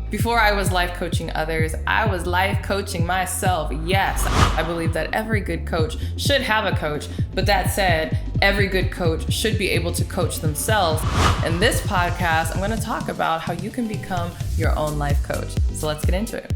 Before I was life coaching others, I was life coaching myself. Yes, I believe that every good coach should have a coach, but that said, every good coach should be able to coach themselves. In this podcast, I'm going to talk about how you can become your own life coach. So let's get into it.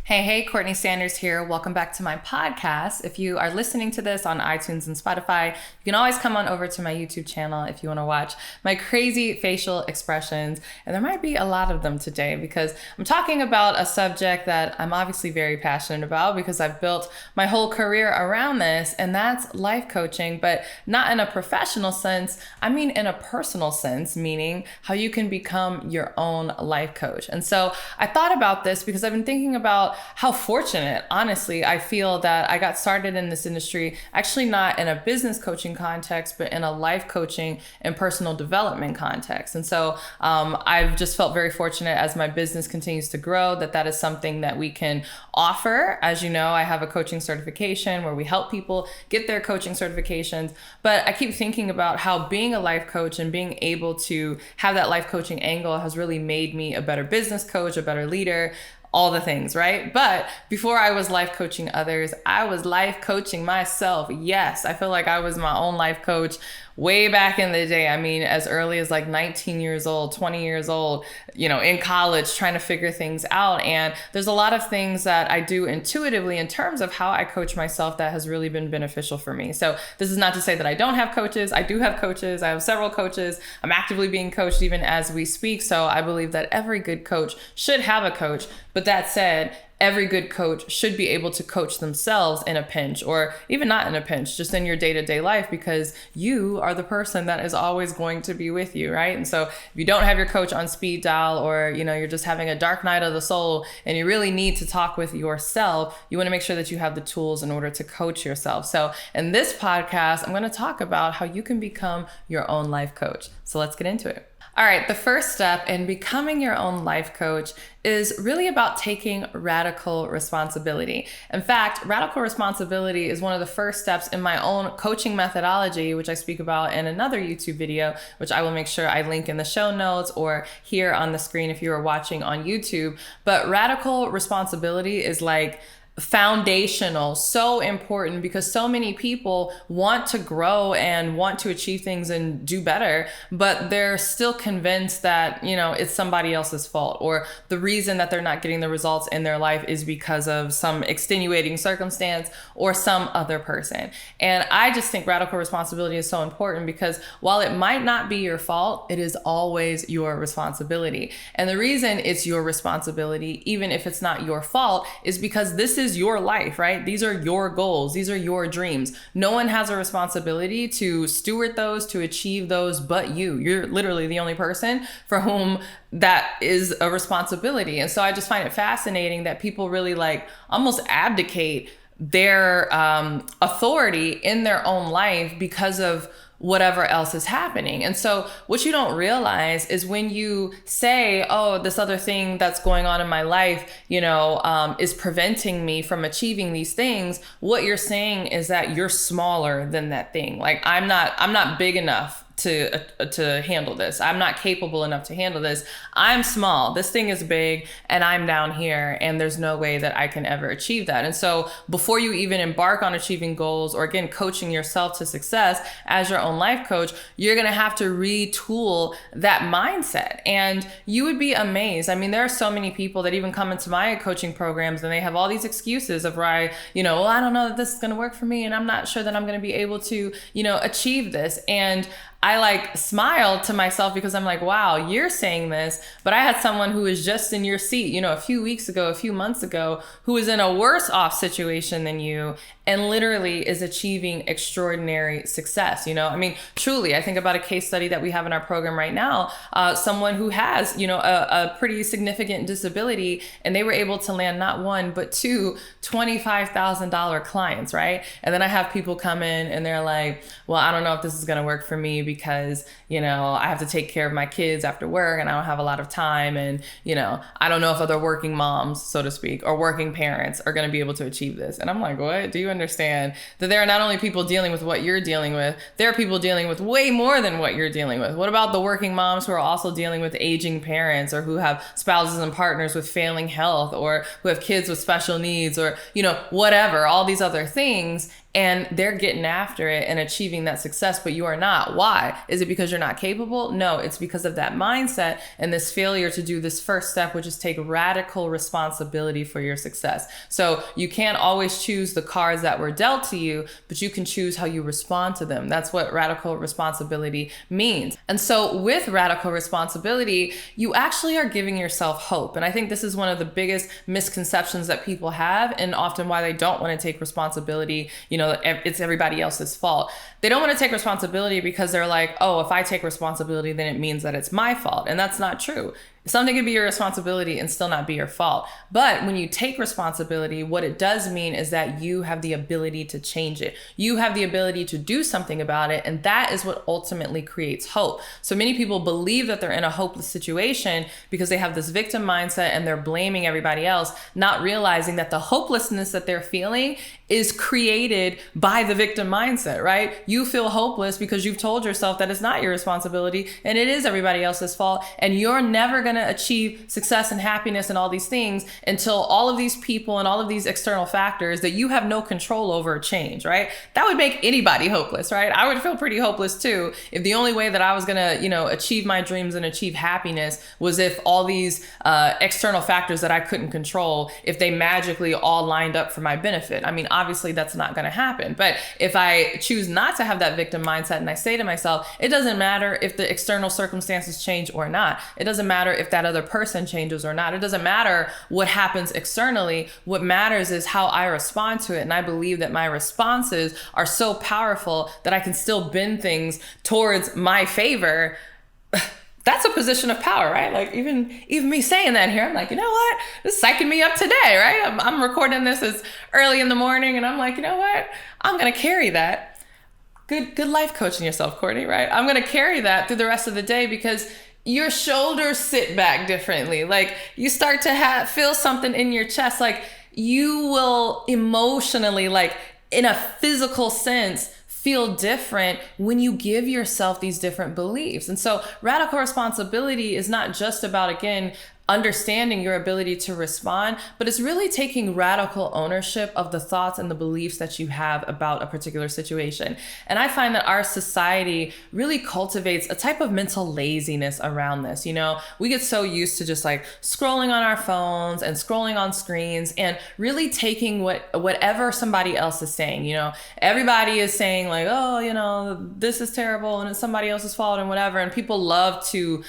Hey, Courtney Sanders here. Welcome back to my podcast. If you are listening to this on iTunes and Spotify, you can always come on over to my YouTube channel if you want to watch my crazy facial expressions. And there might be a lot of them today because I'm talking about a subject that I'm obviously very passionate about because I've built my whole career around this, and that's life coaching, but not in a professional sense. I mean, in a personal sense, meaning how you can become your own life coach. And so I thought about this because I've been thinking about how fortunate, honestly, I feel that I got started in this industry, actually not in a business coaching context, but in a life coaching and personal development context. And so I've just felt very fortunate as my business continues to grow that is something that we can offer. As you know, I have a coaching certification where we help people get their coaching certifications. But I keep thinking about how being a life coach and being able to have that life coaching angle has really made me a better business coach, a better leader, all the things, right? But before I was life coaching others, I was life coaching myself. Yes, I feel like I was my own life coach way back in the day. I mean, as early as like 19 years old, 20 years old, in college, trying to figure things out. And there's a lot of things that I do intuitively in terms of how I coach myself that has really been beneficial for me. So this is not to say that I don't have coaches. I do have coaches. I have several coaches. I'm actively being coached even as we speak. So I believe that every good coach should have a coach. But that said, every good coach should be able to coach themselves in a pinch, or even not in a pinch, just in your day-to-day life, because you are the person that is always going to be with you, right? And so if you don't have your coach on speed dial, or you're just having a dark night of the soul and you really need to talk with yourself, you want to make sure that you have the tools in order to coach yourself. So in this podcast, I'm going to talk about how you can become your own life coach. So let's get into it. All right, the first step in becoming your own life coach is really about taking radical responsibility. In fact, radical responsibility is one of the first steps in my own coaching methodology, which I speak about in another YouTube video, which I will make sure I link in the show notes or here on the screen if you are watching on YouTube. But radical responsibility is like foundational, so important, because so many people want to grow and want to achieve things and do better, but they're still convinced that, it's somebody else's fault, or the reason that they're not getting the results in their life is because of some extenuating circumstance or some other person. And I just think radical responsibility is so important because while it might not be your fault, it is always your responsibility. And the reason it's your responsibility, even if it's not your fault, is because this is your life, right? These are your goals. These are your dreams. No one has a responsibility to steward those, to achieve those, but you. You're literally the only person for whom that is a responsibility. And so I just find it fascinating that people really almost abdicate their authority in their own life because of whatever else is happening. And so what you don't realize is when you say, oh, this other thing that's going on in my life, is preventing me from achieving these things, what you're saying is that you're smaller than that thing. Like I'm not big enough to handle this. I'm not capable enough to handle this. I'm small. This thing is big and I'm down here, and there's no way that I can ever achieve that. And so before you even embark on achieving goals, or again, coaching yourself to success as your own life coach, you're going to have to retool that mindset. And you would be amazed. I mean, there are so many people that even come into my coaching programs and they have all these excuses of why, well, I don't know that this is going to work for me, and I'm not sure that I'm going to be able to, achieve this. And I smile to myself because I'm like, wow, you're saying this, but I had someone who was just in your seat, a few weeks ago, a few months ago, who was in a worse off situation than you and literally is achieving extraordinary success. I mean, truly, I think about a case study that we have in our program right now, someone who has, a pretty significant disability, and they were able to land not one, but two $25,000 clients, right? And then I have people come in and they're like, well, I don't know if this is going to work for me because, I have to take care of my kids after work and I don't have a lot of time. And, I don't know if other working moms, so to speak, or working parents are going to be able to achieve this. And I'm like, what? Do you understand that there are not only people dealing with what you're dealing with, there are people dealing with way more than what you're dealing with. What about the working moms who are also dealing with aging parents, or who have spouses and partners with failing health, or who have kids with special needs, or, whatever, all these other things. And they're getting after it and achieving that success, but you are not. Why? Is it because you're not capable? No, it's because of that mindset and this failure to do this first step, which is take radical responsibility for your success. So you can't always choose the cards that were dealt to you, but you can choose how you respond to them. That's what radical responsibility means. And so with radical responsibility, you actually are giving yourself hope. And I think this is one of the biggest misconceptions that people have, and often why they don't want to take responsibility. It's everybody else's fault. They don't want to take responsibility because they're like, oh, if I take responsibility, then it means that it's my fault. And that's not true. Something can be your responsibility and still not be your fault. But when you take responsibility, what it does mean is that you have the ability to change it. You have the ability to do something about it. And that is what ultimately creates hope. So many people believe that they're in a hopeless situation because they have this victim mindset and they're blaming everybody else, not realizing that the hopelessness that they're feeling is created by the victim mindset, right? You feel hopeless because you've told yourself that it's not your responsibility and it is everybody else's fault. And you're never going to achieve success and happiness and all these things until all of these people and all of these external factors that you have no control over change, right? That would make anybody hopeless, right? I would feel pretty hopeless too if the only way that I was going to, achieve my dreams and achieve happiness was if all these external factors that I couldn't control, if they magically all lined up for my benefit. I mean, obviously that's not going to happen. But if I choose not to have that victim mindset and I say to myself, it doesn't matter if the external circumstances change or not. It doesn't matter if that other person changes or not. It doesn't matter what happens externally. What matters is how I respond to it. And I believe that my responses are so powerful that I can still bend things towards my favor. That's a position of power, right? Like even me saying that here, I'm like, you know what? This is psyching me up today, right? I'm recording this as early in the morning and I'm like, you know what? I'm going to carry that. Good life coaching yourself, Courtney, right? I'm going to carry that through the rest of the day because your shoulders sit back differently. Like you start to feel something in your chest. Like you will emotionally, like in a physical sense, feel different when you give yourself these different beliefs. And so radical responsibility is not just about, again, understanding your ability to respond, but it's really taking radical ownership of the thoughts and the beliefs that you have about a particular situation. And I find that our society really cultivates a type of mental laziness around this. We get so used to just like scrolling on our phones and scrolling on screens and really taking whatever somebody else is saying. Everybody is saying like, oh, this is terrible and it's somebody else's fault and whatever. And people love to,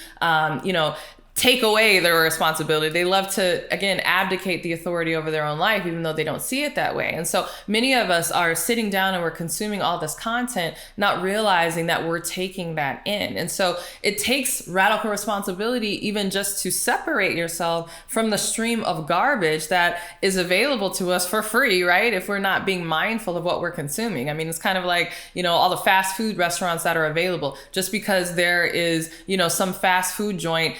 take away their responsibility. They love to, again, abdicate the authority over their own life, even though they don't see it that way. And so many of us are sitting down and we're consuming all this content, not realizing that we're taking that in. And so it takes radical responsibility even just to separate yourself from the stream of garbage that is available to us for free, right? If we're not being mindful of what we're consuming. I mean, it's kind of like, all the fast food restaurants that are available. Just because there is, some fast food joint,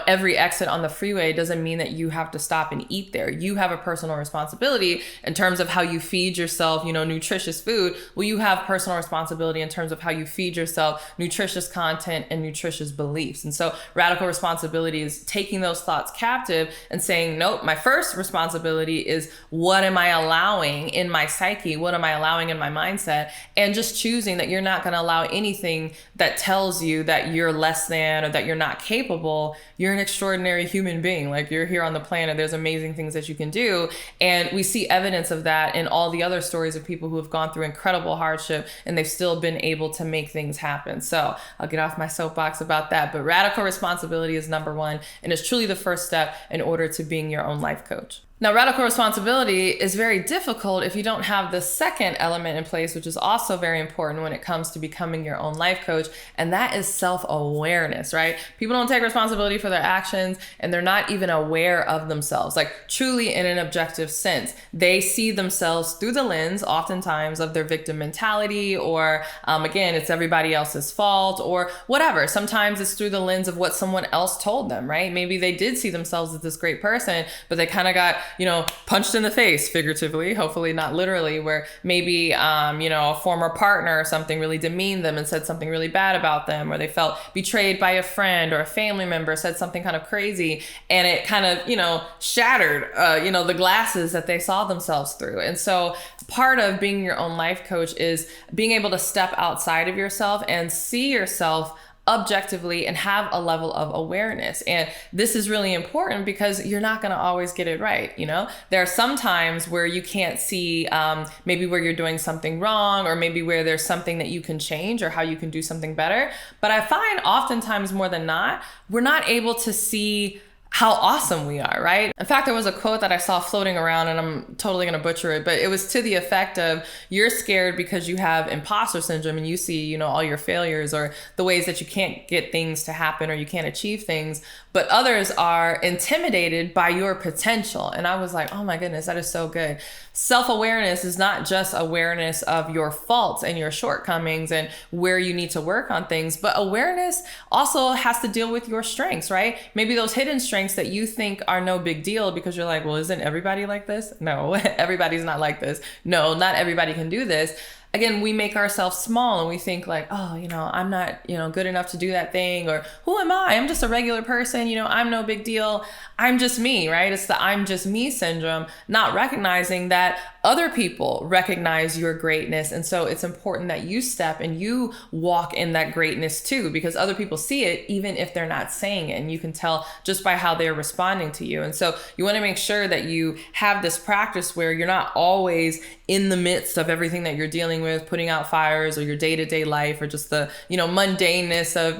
every exit on the freeway doesn't mean that you have to stop and eat there. You have a personal responsibility in terms of how you feed yourself, nutritious food. Well, you have personal responsibility in terms of how you feed yourself nutritious content and nutritious beliefs. And so radical responsibility is taking those thoughts captive and saying, nope, my first responsibility is what am I allowing in my psyche? What am I allowing in my mindset? And just choosing that you're not going to allow anything that tells you that you're less than or that you're not capable. You're an extraordinary human being. Like you're here on the planet. There's amazing things that you can do. And we see evidence of that in all the other stories of people who have gone through incredible hardship and they've still been able to make things happen. So I'll get off my soapbox about that. But radical responsibility is number one. And it's truly the first step in order to being your own life coach. Now, radical responsibility is very difficult if you don't have the second element in place, which is also very important when it comes to becoming your own life coach, and that is self-awareness, right? People don't take responsibility for their actions, and they're not even aware of themselves, like truly in an objective sense. They see themselves through the lens, oftentimes, of their victim mentality, or again, it's everybody else's fault, or whatever. Sometimes it's through the lens of what someone else told them, right? Maybe they did see themselves as this great person, but they kind of got punched in the face, figuratively, hopefully not literally, where maybe, a former partner or something really demeaned them and said something really bad about them, or they felt betrayed by a friend or a family member, said something kind of crazy, and it kind of, shattered, the glasses that they saw themselves through. And so part of being your own life coach is being able to step outside of yourself and see yourself objectively and have a level of awareness. And this is really important because you're not going to always get it right. There are some times where you can't see maybe where you're doing something wrong, or maybe where there's something that you can change or how you can do something better. But I find oftentimes more than not, we're not able to see how awesome we are, right? In fact, there was a quote that I saw floating around, and I'm totally gonna butcher it, but it was to the effect of, you're scared because you have imposter syndrome and you see, all your failures or the ways that you can't get things to happen or you can't achieve things, but others are intimidated by your potential. And I was like, oh my goodness, that is so good. Self-awareness is not just awareness of your faults and your shortcomings and where you need to work on things, but awareness also has to deal with your strengths, right? Maybe those hidden strengths that you think are no big deal because you're like, well, isn't everybody like this? No, everybody's not like this. No, not everybody can do this. Again, we make ourselves small and we think like, oh, I'm not, good enough to do that thing, or who am I? I'm just a regular person. I'm no big deal. I'm just me, right? It's the I'm just me syndrome, not recognizing that other people recognize your greatness. And so it's important that you step and you walk in that greatness too, because other people see it, even if they're not saying it. And you can tell just by how they're responding to you. And so you want to make sure that you have this practice where you're not always in the midst of everything that you're dealing with, putting out fires, or your day-to-day life, or just the, mundaneness of,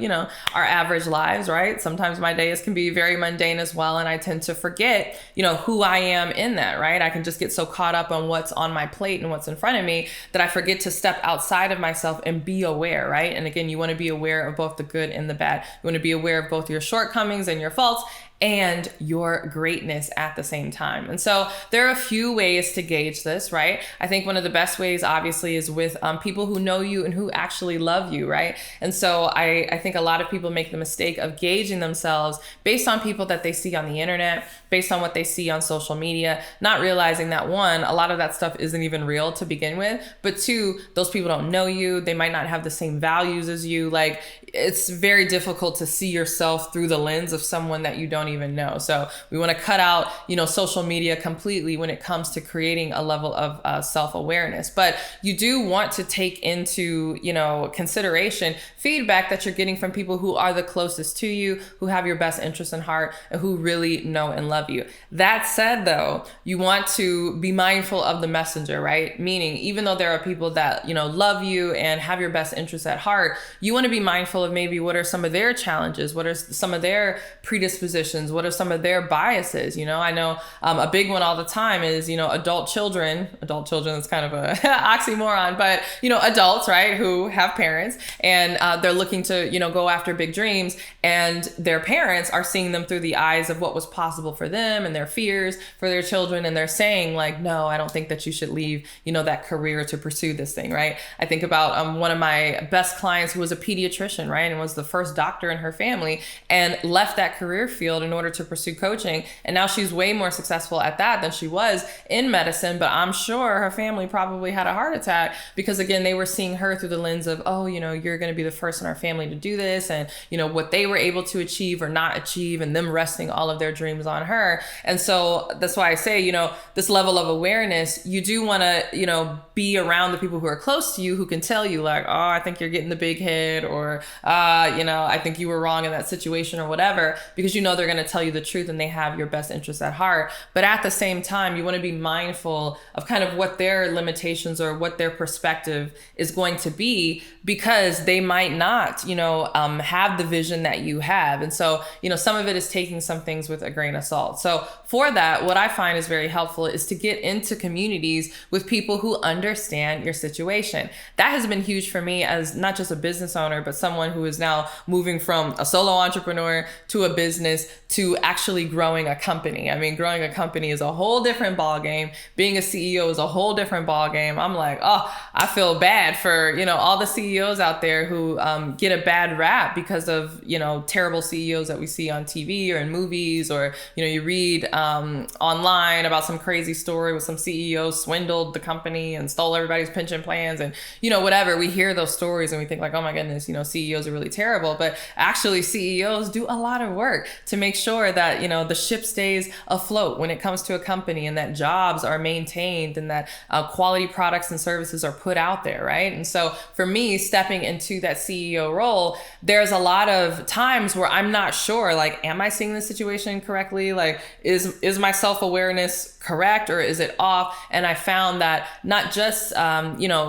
our average lives, right? Sometimes my days can be very mundane as well. And I tend to forget, who I am in that, right? I can just get so caught up on what's on my plate and what's in front of me that I forget to step outside of myself and be aware, right? And again, you want to be aware of both the good and the bad. You want to be aware of both your shortcomings and your faults, and your greatness at the same time. And so there are a few ways to gauge this, right? I think one of the best ways, obviously, is with people who know you and who actually love you, right? And so I think a lot of people make the mistake of gauging themselves based on people that they see on the internet, based on what they see on social media, not realizing that, one, a lot of that stuff isn't even real to begin with, but two, those people don't know you. They might not have the same values as you. Like, it's very difficult to see yourself through the lens of someone that you don't even know. So we want to cut out, social media completely when it comes to creating a level of self-awareness. But you do want to take into, consideration feedback that you're getting from people who are the closest to you, who have your best interests in heart, and who really know and love you. That said, though, you want to be mindful of the messenger, right? Meaning, even though there are people that, love you and have your best interests at heart, you want to be mindful of maybe what are some of their challenges, what are some of their predispositions, what are some of their biases. I know a big one all the time is, adult children, that's kind of a oxymoron, but, adults, right, who have parents and they're looking to, go after big dreams, and their parents are seeing them through the eyes of what was possible for them and their fears for their children. And they're saying like, no, I don't think that you should leave, that career to pursue this thing, right? I think about one of my best clients who was a pediatrician, right, and was the first doctor in her family, and left that career field in order to pursue coaching. And now she's way more successful at that than she was in medicine. But I'm sure her family probably had a heart attack because, again, they were seeing her through the lens of, oh, you're going to be the first in our family to do this, and, what they were able to achieve or not achieve, and them resting all of their dreams on her. And so that's why I say, this level of awareness, you do want to, be around the people who are close to you, who can tell you like, oh, I think you're getting the big head, or I think you were wrong in that situation or whatever, because you know they're going to tell you the truth and they have your best interests at heart. But at the same time, you want to be mindful of kind of what their limitations or what their perspective is going to be, because they might not, have the vision that you have. And so, some of it is taking some things with a grain of salt. So for that, what I find is very helpful is to get into communities with people who understand your situation. That has been huge for me as not just a business owner, but someone who is now moving from a solo entrepreneur to a business to actually growing a company. I mean, growing a company is a whole different ballgame. Being a CEO is a whole different ballgame. I'm like, I feel bad for, all the CEOs out there who get a bad rap because of, terrible CEOs that we see on TV or in movies, or, you read online about some crazy story with some CEO swindled the company and stole everybody's pension plans and, whatever. We hear those stories and we think like, oh my goodness, CEOs are really terrible. But actually CEOs do a lot of work to make sure that, the ship stays afloat when it comes to a company, and that jobs are maintained, and that quality products and services are put out there, right? And so for me, stepping into that CEO role, there's a lot of times where I'm not sure, like, am I seeing the situation correctly? Like, is my self-awareness correct or is it off? And I found that not just,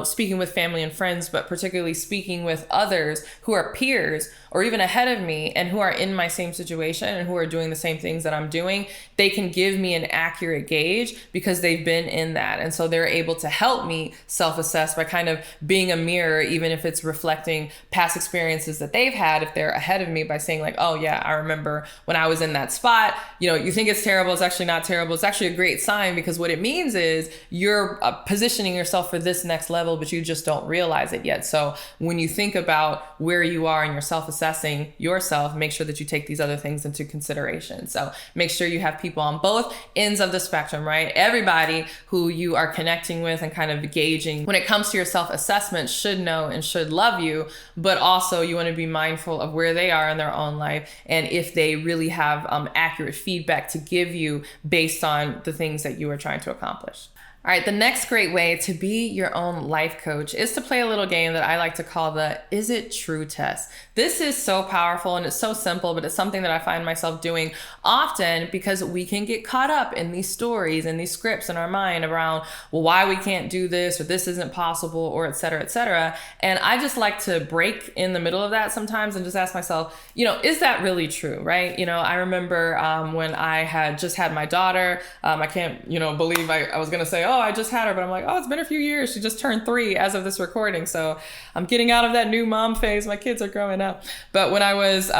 speaking with family and friends, but particularly speaking with others who are peers or even ahead of me and who are in my same situation and who are doing the same things that I'm doing, they can give me an accurate gauge because they've been in that. And so they're able to help me self-assess by kind of being a mirror, even if it's reflecting past experiences that they've had, if they're ahead of me, by saying like, oh yeah, I remember when I was in that spot. You think it's terrible. It's actually not terrible. It's actually a great sign, because what it means is you're positioning yourself for this next level, but you just don't realize it yet. So when you think about where you are and you're self-assessing yourself, make sure that you take these other things into consideration. So make sure you have people on both ends of the spectrum, right? Everybody who you are connecting with and kind of gauging when it comes to your self-assessment should know and should love you, but also you want to be mindful of where they are in their own life and if they really have accurate feedback to give you based on the things that you are trying to accomplish. All right, the next great way to be your own life coach is to play a little game that I like to call the Is It True test. This is so powerful and it's so simple, but it's something that I find myself doing often because we can get caught up in these stories and these scripts in our mind around, well, why we can't do this, or this isn't possible, or et cetera, et cetera. And I just like to break in the middle of that sometimes and just ask myself, is that really true, right? I remember when I had just had my daughter, I can't, believe I was going to say, oh, I just had her, but I'm like, oh, it's been a few years. She just turned 3 as of this recording. So I'm getting out of that new mom phase. My kids are growing up. But when I was,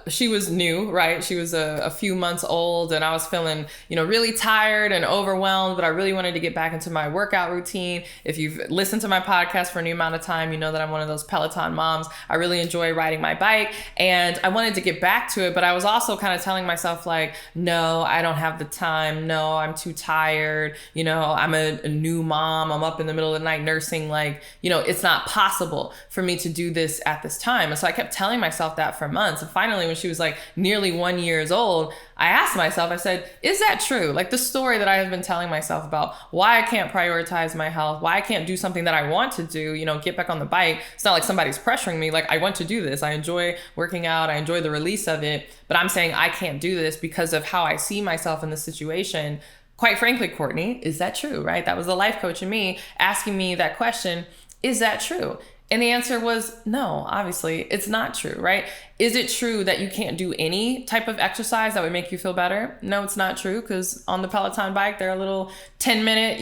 she was new, right? She was a few months old and I was feeling, really tired and overwhelmed, but I really wanted to get back into my workout routine. If you've listened to my podcast for any amount of time, you know that I'm one of those Peloton moms. I really enjoy riding my bike and I wanted to get back to it, but I was also kind of telling myself like, no, I don't have the time. No, I'm too tired. I'm a new mom. I'm up in the middle of the night nursing. Like, it's not possible for me to do this at this time. And so I kept telling myself that for months. And finally, when she was like nearly 1 year old, I asked myself, I said, is that true? Like the story that I have been telling myself about why I can't prioritize my health, why I can't do something that I want to do, get back on the bike. It's not like somebody's pressuring me. Like I want to do this. I enjoy working out. I enjoy the release of it, but I'm saying I can't do this because of how I see myself in this situation. Quite frankly, Courtney, is that true, right? That was the life coach in me asking me that question, is that true? And the answer was no, obviously it's not true, right? Is it true that you can't do any type of exercise that would make you feel better? No, it's not true, because on the Peloton bike, there are little 10-minute,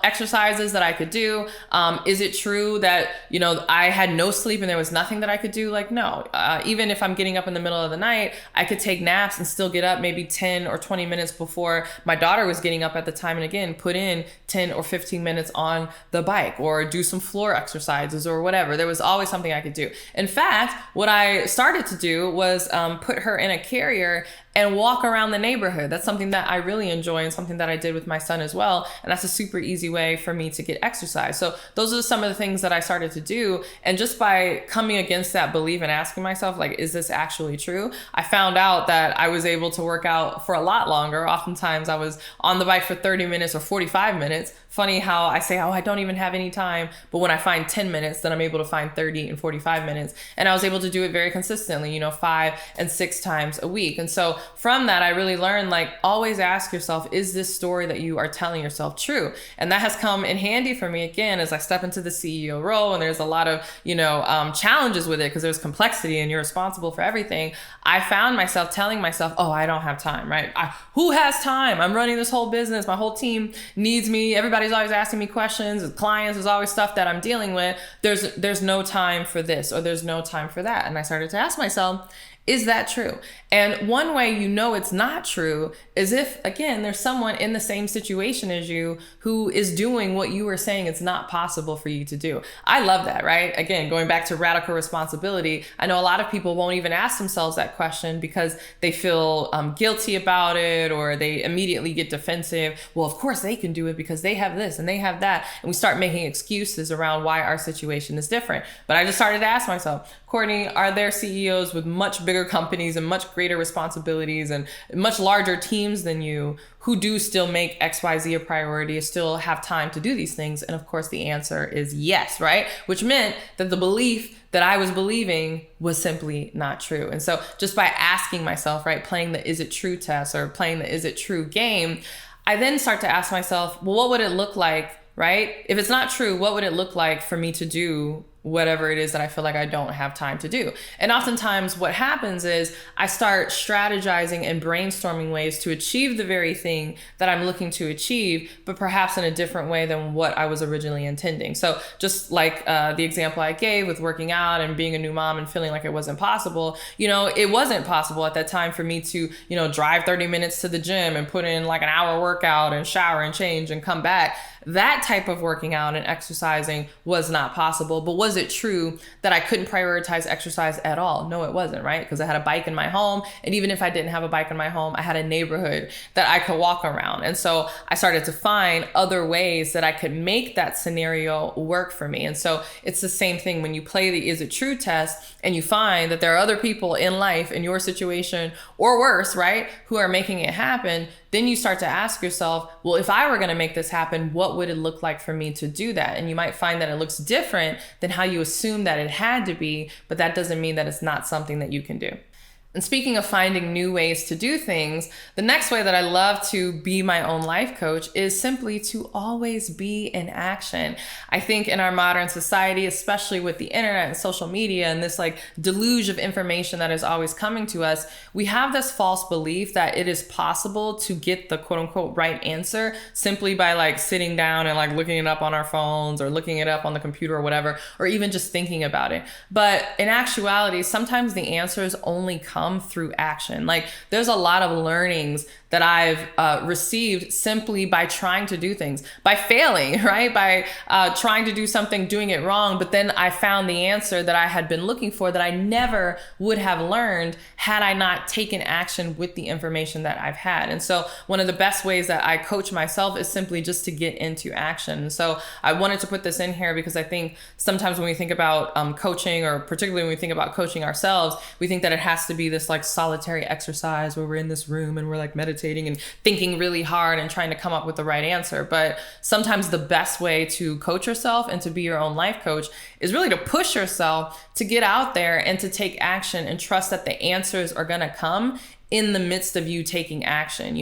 exercises that I could do. Is it true that, I had no sleep and there was nothing that I could do? Like, no. Even if I'm getting up in the middle of the night, I could take naps and still get up maybe 10 or 20 minutes before my daughter was getting up at the time. And again, put in 10 or 15 minutes on the bike or do some floor exercises or whatever. There was always something I could do. In fact, what I started to do was put her in a carrier and walk around the neighborhood. That's something that I really enjoy and something that I did with my son as well. And that's a super easy way for me to get exercise. So those are some of the things that I started to do. And just by coming against that belief and asking myself, like, is this actually true? I found out that I was able to work out for a lot longer. Oftentimes I was on the bike for 30 minutes or 45 minutes. Funny how I say, oh, I don't even have any time. But when I find 10 minutes, then I'm able to find 30 and 45 minutes. And I was able to do it very consistently, 5 and 6 times a week. And so from that, I really learned, like, always ask yourself, is this story that you are telling yourself true? And that has come in handy for me, again, as I step into the CEO role. And there's a lot of, challenges with it because there's complexity and you're responsible for everything. I found myself telling myself, oh, I don't have time, right? Who has time? I'm running this whole business. My whole team needs me. Everybody's always asking me questions. Clients, there's always stuff that I'm dealing with. There's no time for this, or there's no time for that. And I started to ask myself, is that true? And one way you know it's not true is if, again, there's someone in the same situation as you who is doing what you were saying it's not possible for you to do. I love that, right? Again, going back to radical responsibility, I know a lot of people won't even ask themselves that question because they feel guilty about it, or they immediately get defensive. Well, of course they can do it because they have this and they have that. And we start making excuses around why our situation is different. But I just started to ask myself, Courtney, are there CEOs with much bigger companies and much greater responsibilities and much larger teams than you who do still make XYZ a priority, still have time to do these things? And of course the answer is yes, right? Which meant that the belief that I was believing was simply not true. And so just by asking myself, right, playing the is it true test or playing the is it true game, I then start to ask myself, well, what would it look like, right? If it's not true, what would it look like for me to do whatever it is that I feel like I don't have time to do? And oftentimes what happens is I start strategizing and brainstorming ways to achieve the very thing that I'm looking to achieve, but perhaps in a different way than what I was originally intending. So just like the example I gave with working out and being a new mom and feeling like it wasn't possible, it wasn't possible at that time for me to, drive 30 minutes to the gym and put in like an hour workout and shower and change and come back. That type of working out and exercising was not possible. But was it true that I couldn't prioritize exercise at all? No, it wasn't, right? Because I had a bike in my home. And even if I didn't have a bike in my home, I had a neighborhood that I could walk around. And so I started to find other ways that I could make that scenario work for me. And so it's the same thing when you play the is it true test and you find that there are other people in life in your situation or worse, right, who are making it happen. Then you start to ask yourself, well, if I were going to make this happen, what would it look like for me to do that? And you might find that it looks different than how you assumed that it had to be, but that doesn't mean that it's not something that you can do. And speaking of finding new ways to do things, the next way that I love to be my own life coach is simply to always be in action. I think in our modern society, especially with the internet and social media and this like deluge of information that is always coming to us, we have this false belief that it is possible to get the quote unquote right answer simply by like sitting down and like looking it up on our phones or looking it up on the computer or whatever, or even just thinking about it. But in actuality, sometimes the answers only come through action. Like there's a lot of learnings that I've received simply by trying to do things, by failing, right? By trying to do something, doing it wrong. But then I found the answer that I had been looking for that I never would have learned had I not taken action with the information that I've had. And so one of the best ways that I coach myself is simply just to get into action. And so I wanted to put this in here because I think sometimes when we think about coaching, or particularly when we think about coaching ourselves, we think that it has to be this like solitary exercise where we're in this room and we're like meditating and thinking really hard and trying to come up with the right answer. But sometimes the best way to coach yourself and to be your own life coach is really to push yourself to get out there and to take action and trust that the answers are going to come in the midst of you taking action.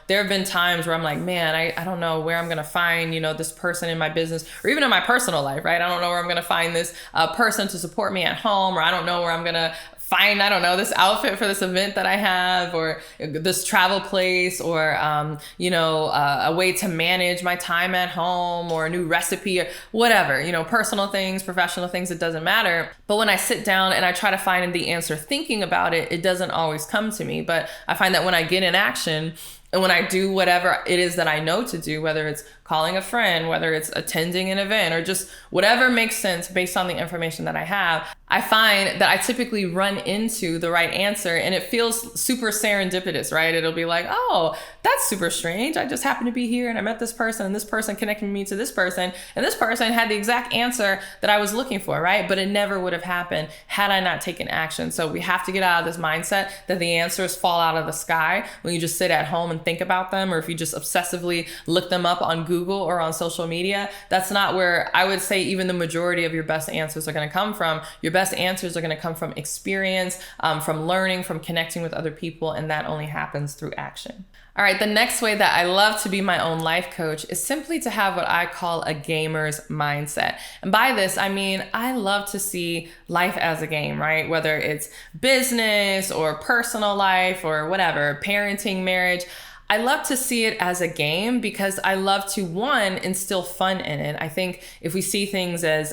There have been times where I'm like, man, I don't know where I'm going to find, this person in my business or even in my personal life, right? I don't know where I'm going to find this person to support me at home, or I don't know where I'm going to find, this outfit for this event that I have, or this travel place, or, a way to manage my time at home, or a new recipe, or whatever, personal things, professional things, it doesn't matter. But when I sit down and I try to find the answer thinking about it, it doesn't always come to me. But I find that when I get in action, and when I do whatever it is that I know to do, whether it's calling a friend, whether it's attending an event or just whatever makes sense based on the information that I have, I find that I typically run into the right answer, and it feels super serendipitous, right? It'll be like, oh, that's super strange. I just happened to be here and I met this person, and this person connected me to this person, and this person had the exact answer that I was looking for, right? But it never would have happened had I not taken action. So we have to get out of this mindset that the answers fall out of the sky when you just sit at home and think about them, or if you just obsessively look them up on Google or on social media. That's not where I would say even the majority of your best answers are going to come from. Your best answers are going to come from experience, from learning, from connecting with other people, and that only happens through action. All right, the next way that I love to be my own life coach is simply to have what I call a gamer's mindset. And by this, I mean, I love to see life as a game, right? Whether it's business or personal life or whatever, parenting, marriage. I love to see it as a game because I love to, one, instill fun in it. I think if we see things as,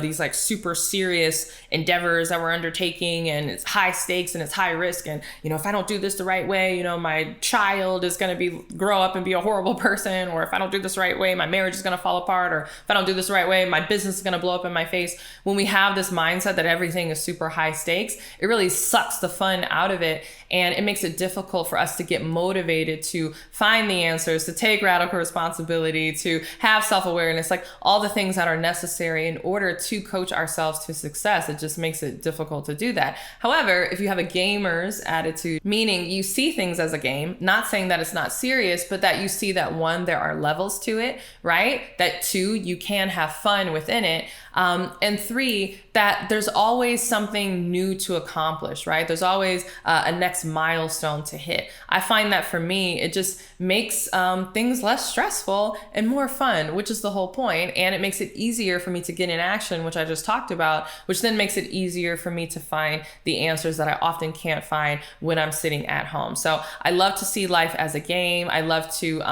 these like super serious endeavors that we're undertaking, and it's high stakes and it's high risk, and, if I don't do this the right way, my child is going to grow up and be a horrible person, or if I don't do this the right way, my marriage is going to fall apart, or if I don't do this the right way, my business is going to blow up in my face. When we have this mindset that everything is super high stakes, it really sucks the fun out of it. And it makes it difficult for us to get motivated to find the answers, to take radical responsibility, to have self-awareness, like all the things that are necessary in order to coach ourselves to success. It just makes it difficult to do that. However, if you have a gamer's attitude, meaning you see things as a game, not saying that it's not serious, but that you see that, one, there are levels to it, right? That, two, you can have fun within it. And three, that there's always something new to accomplish, right? There's always a next milestone to hit. I find that for me, it just makes things less stressful and more fun, which is the whole point. And it makes it easier for me to get in action, which I just talked about, which then makes it easier for me to find the answers that I often can't find when I'm sitting at home. So I love to see life as a game. I love to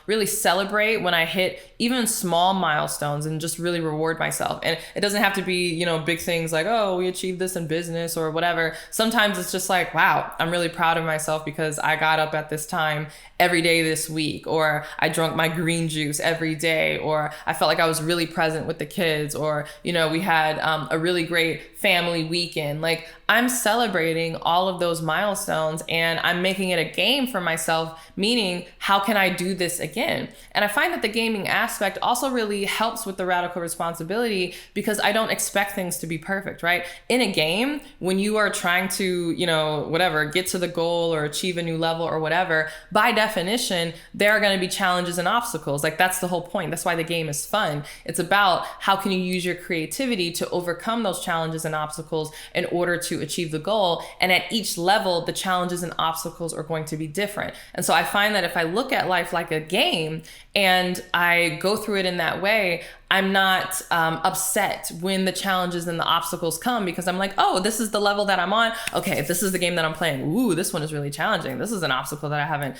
really celebrate when I hit even small milestones and just really reward myself. And it doesn't have to be, big things like, oh, we achieved this in business or whatever. Sometimes it's just like, wow, I'm really proud of myself because I got up at this time every day this week, or I drank my green juice every day, or I felt like I was really present with the kids, or, we had a really great family weekend. Like, I'm celebrating all of those milestones and I'm making it a game for myself, meaning how can I do this again? And I find that the gaming aspect also really helps with the radical responsibility because I don't expect things to be perfect, right? In a game, when you are trying to, get to the goal or achieve a new level or whatever, by definition, there are going to be challenges and obstacles. Like, that's the whole point. That's why the game is fun. It's about how can you use your creativity to overcome those challenges and obstacles in order to achieve the goal. And at each level, the challenges and obstacles are going to be different. And so I find that if I look at life like a game and I go through it in that way, I'm not upset when the challenges and the obstacles come because I'm like, oh, this is the level that I'm on. Okay, this is the game that I'm playing. Ooh, this one is really challenging. This is an obstacle that I haven't,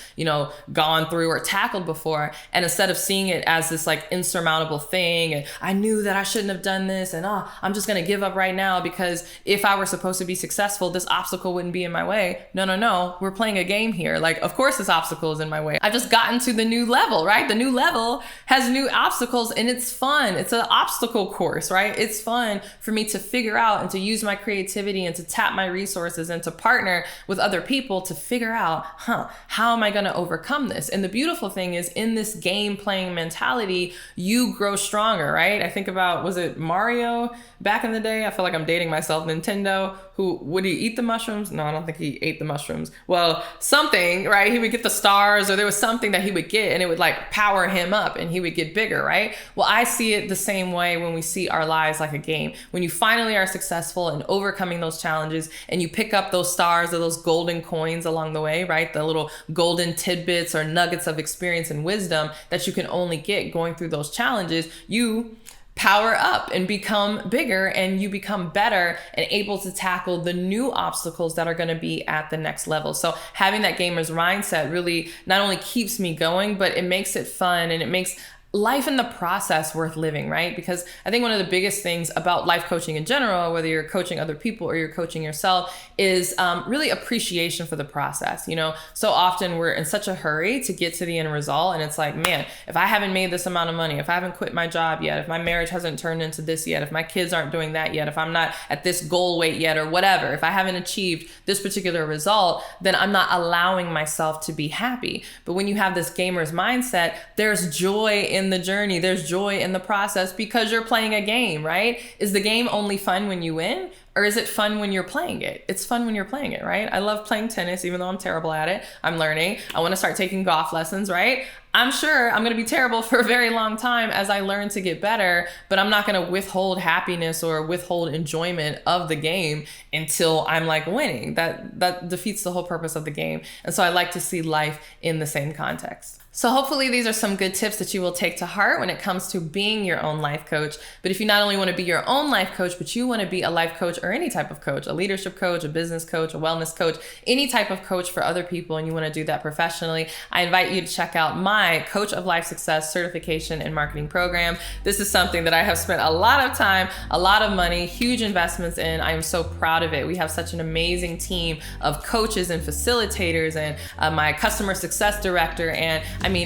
gone through or tackled before. And instead of seeing it as this like insurmountable thing, and I knew that I shouldn't have done this, and I'm just gonna give up right now because if I were supposed to be successful, this obstacle wouldn't be in my way. No, we're playing a game here. Like, of course this obstacle is in my way. I've just gotten to the new level, right? The new level has new obstacles and it's fun. It's an obstacle course, right? It's fun for me to figure out and to use my creativity and to tap my resources and to partner with other people to figure out, how am I going to overcome this? And the beautiful thing is, in this game playing mentality, you grow stronger, right? I think about, was it Mario back in the day? I feel like I'm dating myself. Nintendo, who, would he eat the mushrooms? No, I don't think he ate the mushrooms. Well, something, right? He would get the stars, or there was something that he would get and it would like power him up and he would get bigger, right? Well, I see it the same way when we see our lives like a game. When you finally are successful in overcoming those challenges and you pick up those stars or those golden coins along the way, right? The little golden tidbits or nuggets of experience and wisdom that you can only get going through those challenges, you power up and become bigger, and you become better and able to tackle the new obstacles that are going to be at the next level. So having that gamer's mindset really not only keeps me going, but it makes it fun, and it makes life in the process worth living, right? Because I think one of the biggest things about life coaching in general, whether you're coaching other people or you're coaching yourself, is really appreciation for the process. So often we're in such a hurry to get to the end result. And it's like, man, if I haven't made this amount of money, if I haven't quit my job yet, if my marriage hasn't turned into this yet, if my kids aren't doing that yet, if I'm not at this goal weight yet or whatever, if I haven't achieved this particular result, then I'm not allowing myself to be happy. But when you have this gamer's mindset, there's joy in the journey. There's joy in the process because you're playing a game, right? Is the game only fun when you win? Or is it fun when you're playing it? It's fun when you're playing it, right? I love playing tennis, even though I'm terrible at it. I'm learning. I want to start taking golf lessons, right? I'm sure I'm going to be terrible for a very long time as I learn to get better, but I'm not going to withhold happiness or withhold enjoyment of the game until I'm like winning. That defeats the whole purpose of the game. And so I like to see life in the same context. So hopefully these are some good tips that you will take to heart when it comes to being your own life coach. But if you not only want to be your own life coach, but you want to be a life coach or any type of coach, a leadership coach, a business coach, a wellness coach, any type of coach for other people, and you want to do that professionally, I invite you to check out my Coach of Life Success Certification and Marketing Program. This is something that I have spent a lot of time, a lot of money, huge investments in. I am so proud of it. We have such an amazing team of coaches and facilitators and my customer success director. And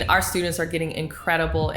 our students are getting incredible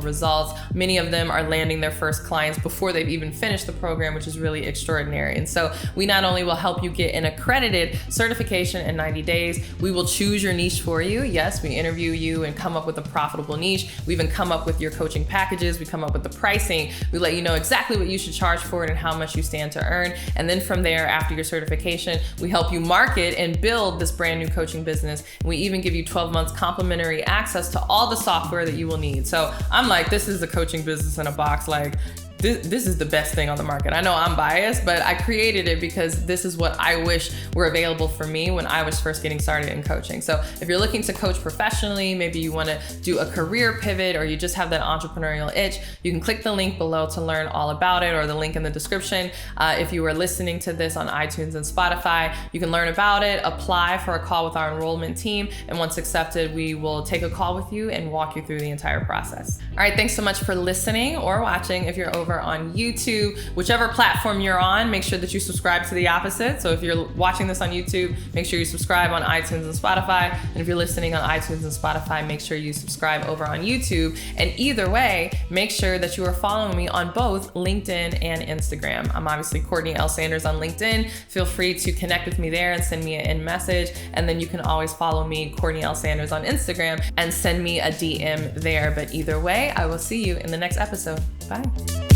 results. Many of them are landing their first clients before they've even finished the program, which is really extraordinary. And so we not only will help you get an accredited certification in 90 days, we will choose your niche for you. Yes, we interview you and come up with a profitable niche. We even come up with your coaching packages. We come up with the pricing. We let you know exactly what you should charge for it and how much you stand to earn. And then from there, after your certification, we help you market and build this brand new coaching business. And we even give you 12 months complimentary access to all the software that you will need. So I'm like, this is the coaching business in a box. Like, this is the best thing on the market. I know I'm biased, but I created it because this is what I wish were available for me when I was first getting started in coaching. So if you're looking to coach professionally, maybe you want to do a career pivot or you just have that entrepreneurial itch, you can click the link below to learn all about it, or the link in the description. If you are listening to this on iTunes and Spotify, you can learn about it, apply for a call with our enrollment team, and once accepted, we will take a call with you and walk you through the entire process. All right, thanks so much for listening or watching. If you're over on YouTube, whichever platform you're on, make sure that you subscribe to the opposite. So if you're watching this on YouTube, make sure you subscribe on iTunes and Spotify. And if you're listening on iTunes and Spotify, make sure you subscribe over on YouTube. And either way, make sure that you are following me on both LinkedIn and Instagram. I'm obviously Courtney L. Sanders on LinkedIn. Feel free to connect with me there and send me an in message. And then you can always follow me, Courtney L. Sanders on Instagram, and send me a DM there. But either way, I will see you in the next episode. Bye.